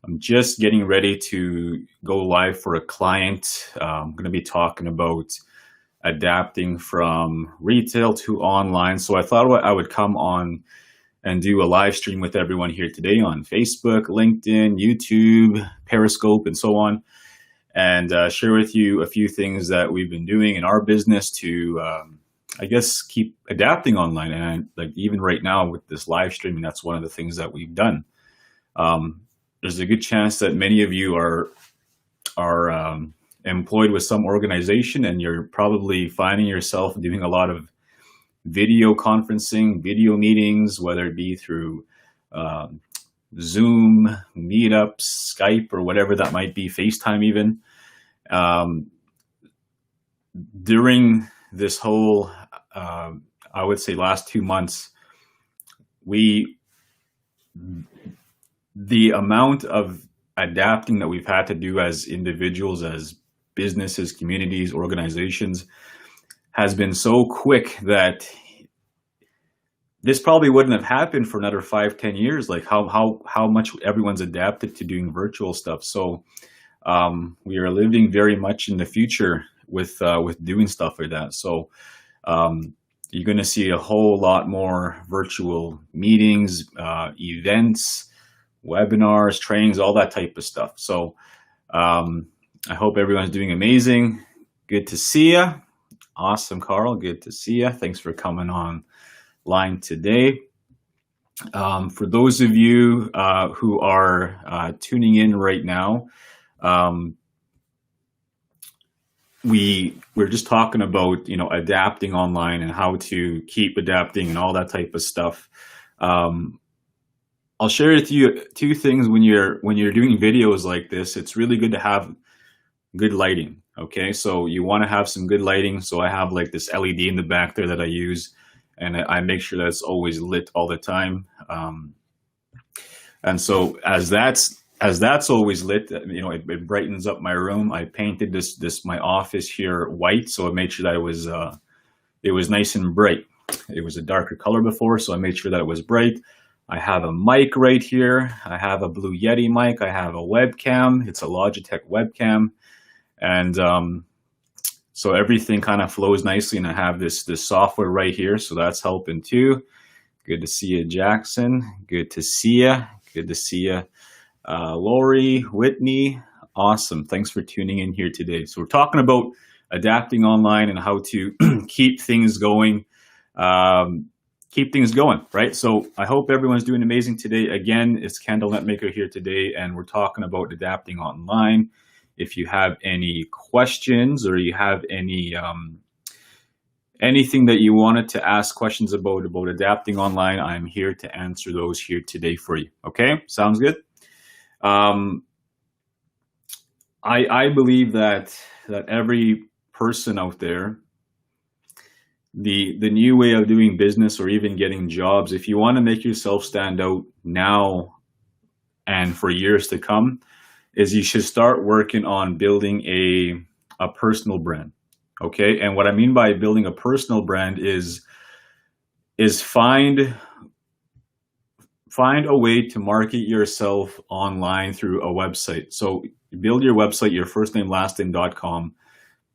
I'm just getting ready to go live for a client. I'm going to be talking about adapting from retail to online. So I thought I would come on and do a live stream with everyone here today on Facebook, LinkedIn, YouTube, Periscope, and so on, and share with you a few things that we've been doing in our business to, I guess, keep adapting online. And like even right now with this live streaming, that's one of the things that we've done. There's a good chance that many of you are employed with some organization, and you're probably finding yourself doing a lot of video conferencing, video meetings, whether it be through Zoom, meetups, Skype, or whatever that might be, FaceTime even. During this whole, I would say, last 2 months, the amount of adapting that we've had to do as individuals, as businesses, communities, organizations, has been so quick that this probably wouldn't have happened for another 5-10 years. Like how much everyone's adapted to doing virtual stuff. So we are living very much in the future with doing stuff like that. So you're going to see a whole lot more virtual meetings, events, webinars, trainings, all that type of stuff. So I hope everyone's doing amazing. Good to see you. Awesome, Carl. Good to see you. Thanks for coming online today. For those of you who are tuning in right now, we're just talking about, adapting online and how to keep adapting and all that type of stuff. I'll share with you two things when you're doing videos like this. It's really good to have good lighting. Okay, so you want to have some good lighting. So I have like this LED in the back there that I use, and I make sure that it's always lit all the time. And so as that's always lit, it brightens up my room. I painted my office here white, so I made sure that it was nice and bright. It was a darker color before, so I made sure that it was bright. I have a mic right here. I have a Blue Yeti mic. I have a webcam. It's a Logitech webcam. And so everything kind of flows nicely. And I have this software right here. So that's helping too. Good to see you, Jackson. Good to see you. Good to see you, Lori, Whitney. Awesome. Thanks for tuning in here today. So we're talking about adapting online and how to keep things going. Right? So I hope everyone's doing amazing today. Again, it's Kendal Netmaker here today, and we're talking about adapting online. If you have any questions or you have any anything that you wanted to ask questions about adapting online, I'm here to answer those here today for you. Okay, sounds good. I believe that every person out there, the new way of doing business or even getting jobs, if you want to make yourself stand out now and for years to come, is you should start working on building a personal brand. Okay, and what I mean by building a personal brand is find a way to market yourself online through a website. So build your website, your first name, last name.com.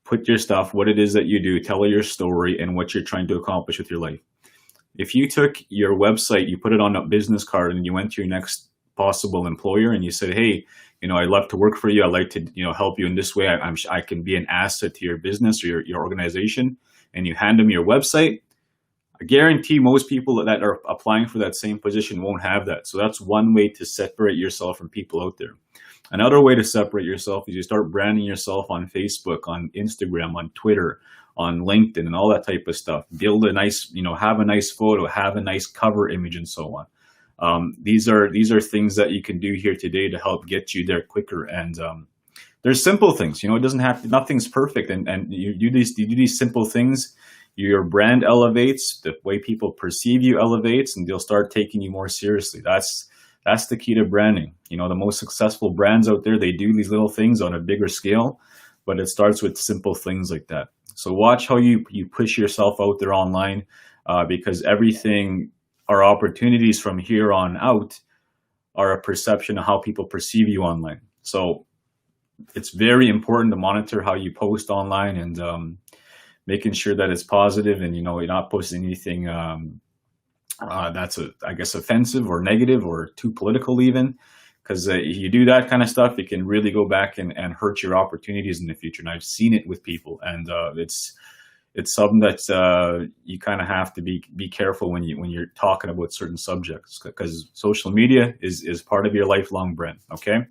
Put your stuff, what it is that you do, tell your story and what you're trying to accomplish with your life. If you took your website, you put it on a business card and you went to your next possible employer and you said, hey, I'd love to work for you. I'd like to, help you in this way. I can be an asset to your business or your organization. And you hand them your website. I guarantee most people that are applying for that same position won't have that. So that's one way to separate yourself from people out there. Another way to separate yourself is you start branding yourself on Facebook, on Instagram, on Twitter, on LinkedIn, and all that type of stuff. Build a nice, have a nice photo, have a nice cover image, and so on. These are things that you can do here today to help get you there quicker. And there's simple things. It doesn't have to, nothing's perfect. And you do these simple things. Your brand elevates, the way people perceive you elevates, and they'll start taking you more seriously. That's the key to branding. The most successful brands out there, they do these little things on a bigger scale, but it starts with simple things like that. So watch how you push yourself out there online, because everything, our opportunities from here on out are a perception of how people perceive you online. So it's very important to monitor how you post online, and making sure that it's positive, and you're not posting anything that's I guess offensive or negative or too political even, because you do that kind of stuff, it can really go back and hurt your opportunities in the future. And I've seen it with people, and it's something that you kind of have to be careful when you're talking about certain subjects, because social media is part of your lifelong brand. Okay,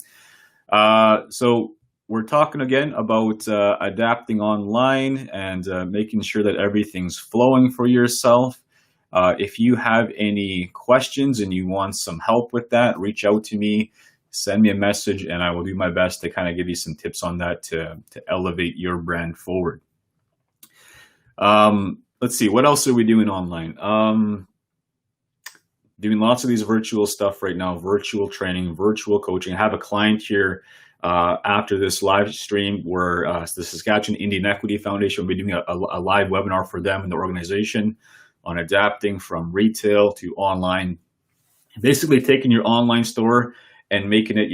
so we're talking again about adapting online and making sure that everything's flowing for yourself. If you have any questions and you want some help with that, reach out to me, send me a message, and I will do my best to kind of give you some tips on that to elevate your brand forward. Let's see, what else are we doing online? Doing lots of these virtual stuff right now, virtual training, virtual coaching. I have a client here after this live stream where the Saskatchewan Indian Equity Foundation will be doing a live webinar for them and the organization on adapting from retail to online. Basically taking your online store and making it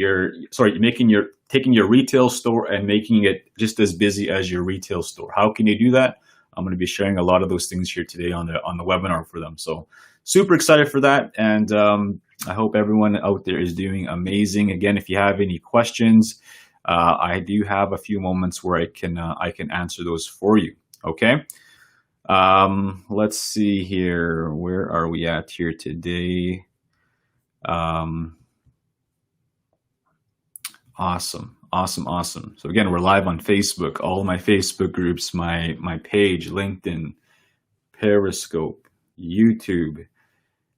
taking your retail store and making it just as busy as your retail store. How can you do that? I'm going to be sharing a lot of those things here today on the webinar for them. So super excited for that. And I hope everyone out there is doing amazing. Again, if you have any questions, I do have a few moments where I can answer those for you. Okay. Let's see here. Where are we at here today? Awesome. So again, we're live on Facebook, all my Facebook groups, my page, LinkedIn, Periscope, YouTube.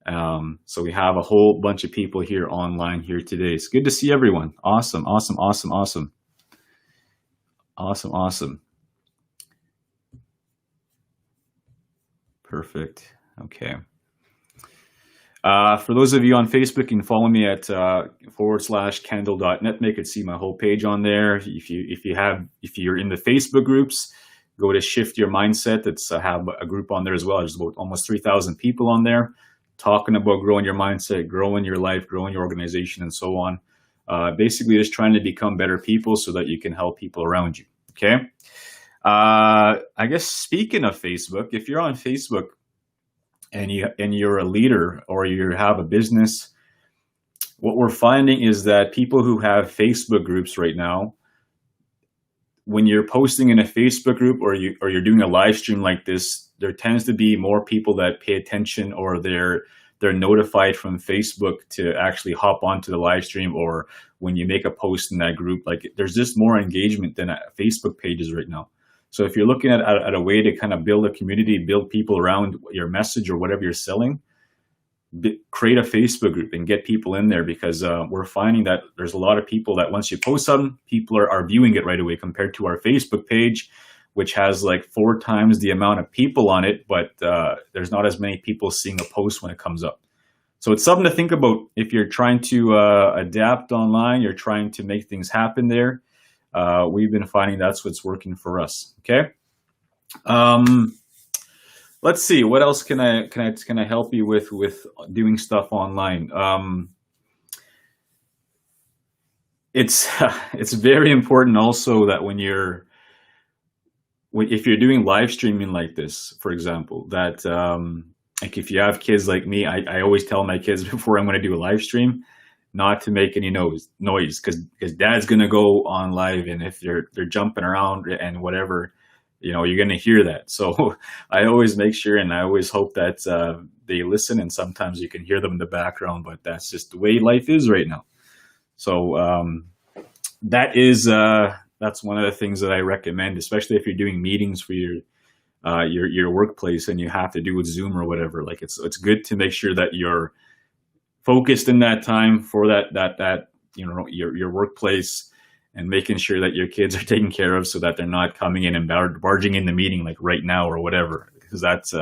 So we have a whole bunch of people here online here today. It's good to see everyone. Awesome. Perfect. Okay. For those of you on Facebook, you can follow me at /Kendal.Netmaker to see my whole page on there. If you're in the Facebook groups, go to Shift Your Mindset. I have a group on there as well. There's about almost 3,000 people on there talking about growing your mindset, growing your life, growing your organization, and so on. Basically, just trying to become better people so that you can help people around you. Okay. I guess speaking of Facebook, if you're on Facebook and you're a leader or you have a business, what we're finding is that people who have Facebook groups right now, when you're posting in a Facebook group or you're doing a live stream like this, there tends to be more people that pay attention, or they're notified from Facebook to actually hop onto the live stream, or when you make a post in that group, like there's just more engagement than Facebook pages right now. So if you're looking at a way to kind of build a community, build people around your message or whatever you're selling, create a Facebook group and get people in there, because we're finding that there's a lot of people that once you post something, people are viewing it right away, compared to our Facebook page, which has like 4 times the amount of people on it, but there's not as many people seeing a post when it comes up. So it's something to think about if you're trying to adapt online, you're trying to make things happen there. We've been finding that's what's working for us. Okay. Let's see, what else can I help you with doing stuff online? It's very important also that if you're doing live streaming like this, for example, that like if you have kids like me, I always tell my kids before I'm going to do a live stream not to make any noise, because dad's going to go on live, and if they're jumping around and whatever, you're going to hear that. So I always make sure, and I always hope that they listen, and sometimes you can hear them in the background, but that's just the way life is right now. So that's one of the things that I recommend, especially if you're doing meetings for your workplace and you have to do with Zoom or whatever. Like it's good to make sure that you're focused in that time for that your workplace, and making sure that your kids are taken care of so that they're not coming in and barging in the meeting like right now or whatever, because that's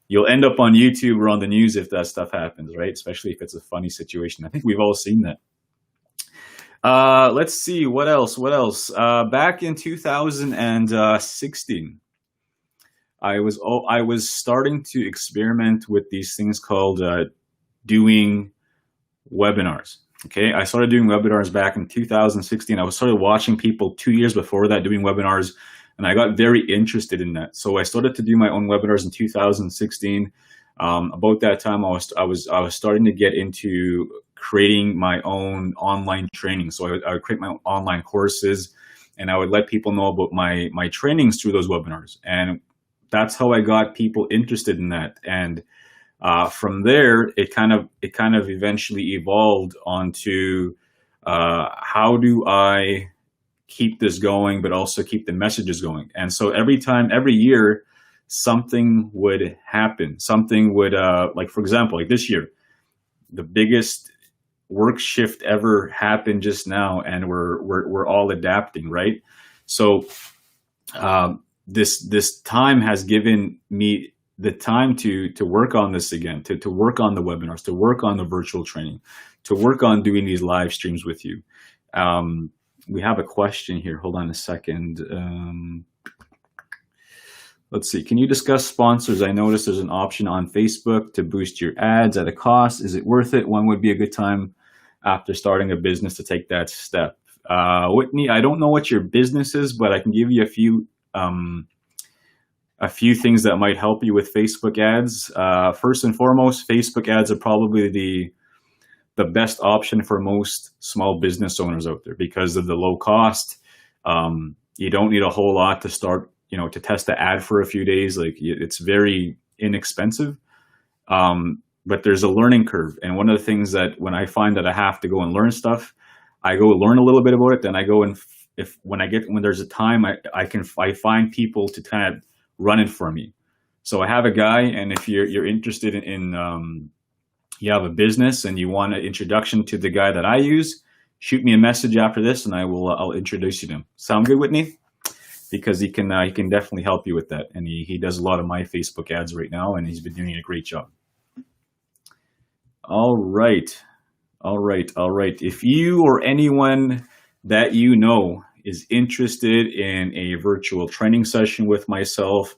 you'll end up on YouTube or on the news if that stuff happens, right? Especially if it's a funny situation. I think we've all seen that. Let's see, what else? Back in 2016, I was starting to experiment with these things called doing webinars. Okay, I started doing webinars back in 2016. I was started watching people 2 years before that doing webinars, and I got very interested in that. So I started to do my own webinars in 2016. About that time, I was starting to get into creating my own online training. So I would create my own online courses, and I would let people know about my trainings through those webinars. And that's how I got people interested in that. And from there, it kind of eventually evolved onto how do I keep this going, but also keep the messages going. And so every year, something would happen. Something would, like for example, like this year, the biggest work shift ever happened just now, and we're all adapting, right? So this time has given me the time to work on this again, to work on the webinars, to work on the virtual training, to work on doing these live streams with you. We have a question here. Hold on a second. Let's see. Can you discuss sponsors? I noticed there's an option on Facebook to boost your ads at a cost. Is it worth it? When would be a good time after starting a business to take that step? Whitney, I don't know what your business is, but I can give you a few things that might help you with Facebook ads. First and foremost, Facebook ads are probably the best option for most small business owners out there because of the low cost. You don't need a whole lot to start, to test the ad for a few days. Like it's very inexpensive, but there's a learning curve. And one of the things that when I find that I have to go and learn stuff, I go learn a little bit about it. Then I go and when there's a time, I find people to kind of run it for me. So I have a guy, and if you're interested in you have a business and you want an introduction to the guy that I use, shoot me a message after this, and I'll introduce you to him. Sound good, Whitney? Because he can definitely help you with that, and he does a lot of my Facebook ads right now, and he's been doing a great job. All right. If you or anyone that you know is interested in a virtual training session with myself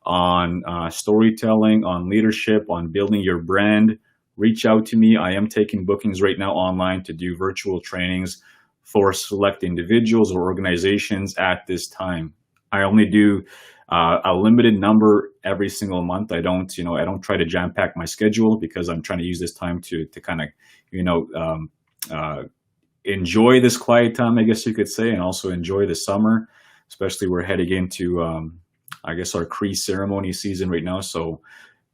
on storytelling, on leadership, on building your brand, reach out to me. I am taking bookings right now online to do virtual trainings for select individuals or organizations at this time. I only do a limited number every single month. I don't try to jam pack my schedule because I'm trying to use this time to kind of, enjoy this quiet time, I guess you could say, and also enjoy the summer, especially we're heading into, I guess, our Cree ceremony season right now. So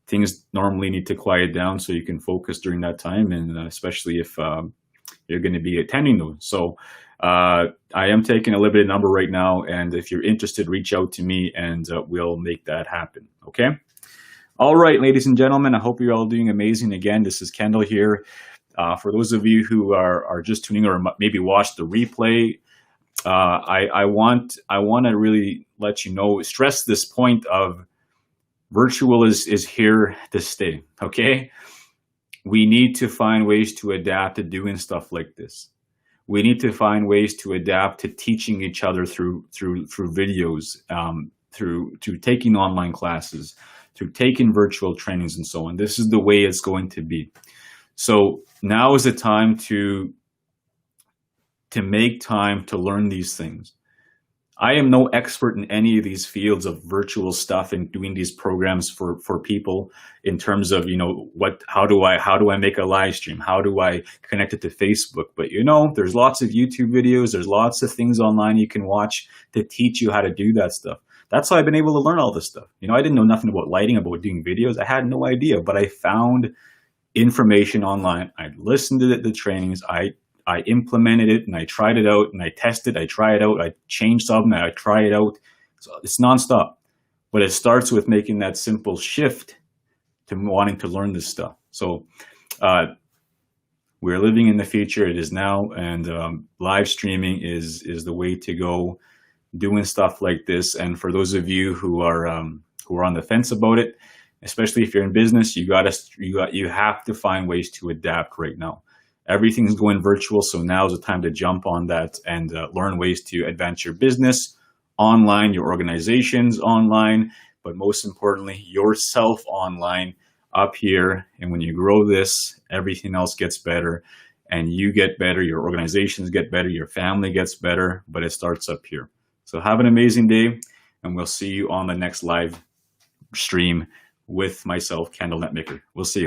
things normally need to quiet down so you can focus during that time, and especially if you're going to be attending those. So I am taking a limited number right now, and if you're interested, reach out to me and we'll make that happen. Okay. All right, ladies and gentlemen, I hope you're all doing amazing. Again, this is Kendall here. For those of you who are just tuning or maybe watch the replay, I want to really let you know, stress this point of virtual is here to stay. Okay, we need to find ways to adapt to doing stuff like this. We need to find ways to adapt to teaching each other through videos, through taking online classes, through taking virtual trainings, and so on. This is the way it's going to be. So now is the time to make time to learn these things. I am no expert in any of these fields of virtual stuff and doing these programs for people in terms of, how do I make a live stream? How do I connect it to Facebook? But there's lots of YouTube videos. There's lots of things online you can watch to teach you how to do that stuff. That's how I've been able to learn all this stuff. I didn't know nothing about lighting, about doing videos. I had no idea, but I found information online. I listened to the trainings. I implemented it and I tried it out and I tested, I try it out, I change something, I try it out. So it's nonstop, but it starts with making that simple shift to wanting to learn this stuff. So we're living in the future. It is now, and live streaming is the way to go, doing stuff like this. And for those of you who are on the fence about it, especially if you're in business, you have to find ways to adapt right now. Everything's going virtual, so now is the time to jump on that and learn ways to advance your business online, your organizations online, but most importantly, yourself online. up here. And when you grow this, everything else gets better, and you get better, your organizations get better, your family gets better, but it starts up here. So have an amazing day, and we'll see you on the next live stream with myself, Kendal Netmaker. We'll see you.